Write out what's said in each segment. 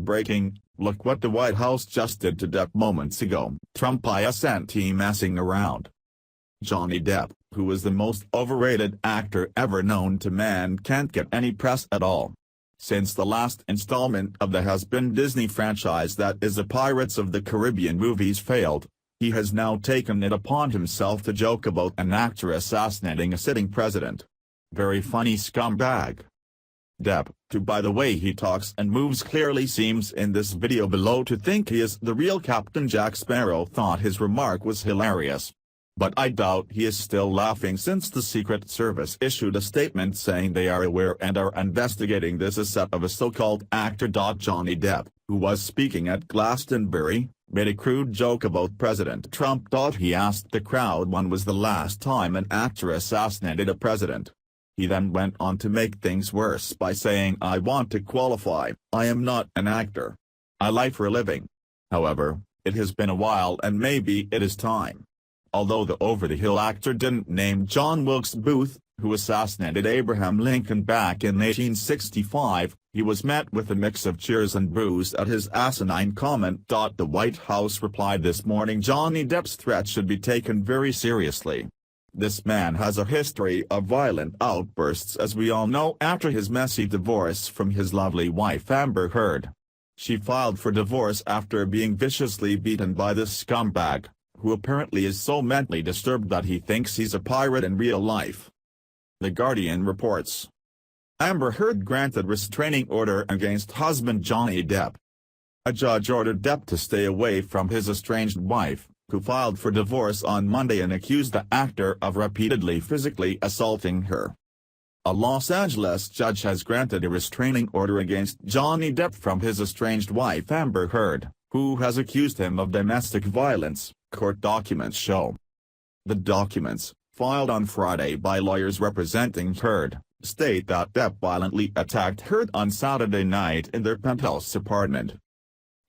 breaking, look what the White House just did to Depp moments ago. Trump ISN team messing around. Johnny Depp, who was the most overrated actor ever known to man, can't get any press at all. Since the last installment of the has-been Disney franchise that is the Pirates of the Caribbean movies failed, he has now taken it upon himself to joke about an actor assassinating a sitting president. Very funny scumbag. Depp, who by the way he talks and moves clearly seems in this video below to think he is the real Captain Jack Sparrow, thought his remark was hilarious. But I doubt he is still laughing since the Secret Service issued a statement saying they are aware and are investigating this asset of a so-called actor.Johnny Depp, who was speaking at Glastonbury, made a crude joke about President Trump.He asked the crowd when was the last time an actor assassinated a president. He then went on to make things worse by saying, "I want to qualify, I am not an actor. I lie for a living. However, it has been a while and maybe it is time." Although the over-the-hill actor didn't name John Wilkes Booth, who assassinated Abraham Lincoln back in 1865, he was met with a mix of cheers and boos at his asinine comment. The White House replied this morning Johnny Depp's threat should be taken very seriously. This man has a history of violent outbursts, as we all know, after his messy divorce from his lovely wife Amber Heard. She filed for divorce after being viciously beaten by this scumbag, who apparently is so mentally disturbed that he thinks he's a pirate in real life. The Guardian reports. Amber Heard granted restraining order against husband Johnny Depp. A judge ordered Depp to stay away from his estranged wife, who filed for divorce on Monday and accused the actor of repeatedly physically assaulting her. A Los Angeles judge has granted a restraining order against Johnny Depp from his estranged wife Amber Heard, who has accused him of domestic violence, court documents show. The documents, filed on Friday by lawyers representing Heard, state that Depp violently attacked Heard on Saturday night in their penthouse apartment.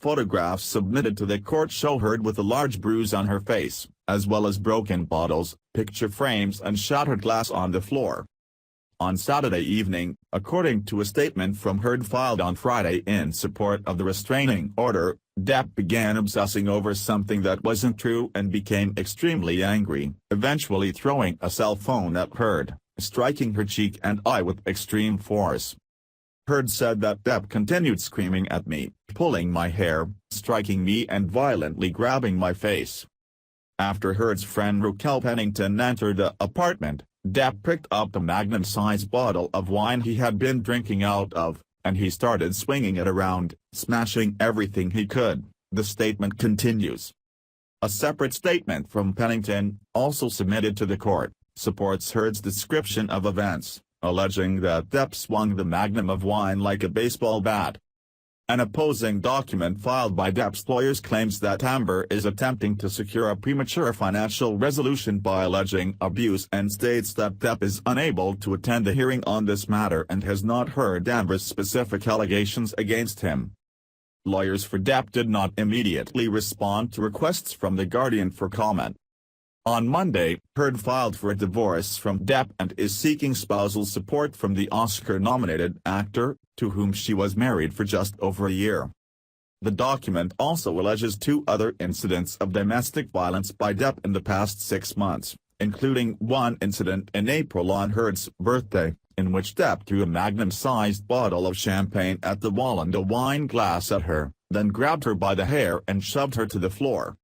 Photographs submitted to the court show Heard with a large bruise on her face, as well as broken bottles, picture frames and shattered glass on the floor. On Saturday evening, according to a statement from Heard filed on Friday in support of the restraining order, Depp began obsessing over something that wasn't true and became extremely angry, eventually throwing a cell phone at Heard, striking her cheek and eye with extreme force. Heard said that Depp continued screaming at me, pulling my hair, striking me and violently grabbing my face. After Heard's friend Raquel Pennington entered the apartment, Depp picked up the magnum-sized bottle of wine he had been drinking out of, and he started swinging it around, smashing everything he could, the statement continues. A separate statement from Pennington, also submitted to the court, supports Heard's description of events, alleging that Depp swung the magnum of wine like a baseball bat. An opposing document filed by Depp's lawyers claims that Amber is attempting to secure a premature financial resolution by alleging abuse and states that Depp is unable to attend a hearing on this matter and has not heard Amber's specific allegations against him. Lawyers for Depp did not immediately respond to requests from The Guardian for comment. On Monday, Heard filed for a divorce from Depp and is seeking spousal support from the Oscar-nominated actor, to whom she was married for just over a year. The document also alleges 2 other incidents of domestic violence by Depp in the past 6 months, including one incident in April on Heard's birthday, in which Depp threw a magnum-sized bottle of champagne at the wall and a wine glass at her, then grabbed her by the hair and shoved her to the floor.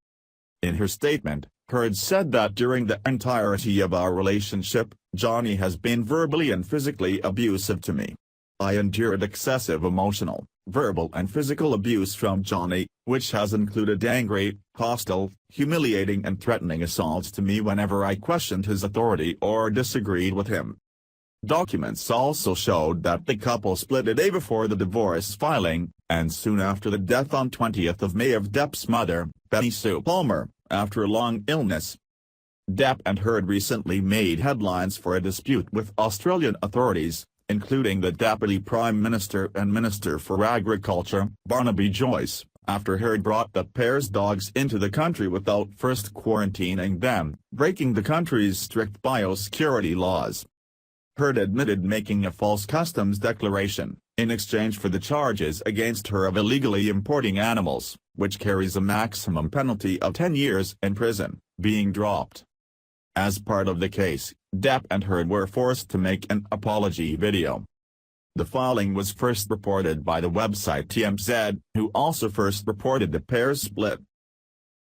In her statement, Heard said that during the entirety of our relationship, Johnny has been verbally and physically abusive to me. I endured excessive emotional, verbal and physical abuse from Johnny, which has included angry, hostile, humiliating and threatening assaults to me whenever I questioned his authority or disagreed with him. Documents also showed that the couple split a day before the divorce filing, and soon after the death on 20th of May of Depp's mother, Betty Sue Palmer, after a long illness. Depp and Heard recently made headlines for a dispute with Australian authorities, including the Deputy Prime Minister and Minister for Agriculture, Barnaby Joyce, after Heard brought the pair's dogs into the country without first quarantining them, breaking the country's strict biosecurity laws. Heard admitted making a false customs declaration, in exchange for the charges against her of illegally importing animals, which carries a maximum penalty of 10 years in prison, being dropped. As part of the case, Depp and Heard were forced to make an apology video. The filing was first reported by the website TMZ, who also first reported the pair's split.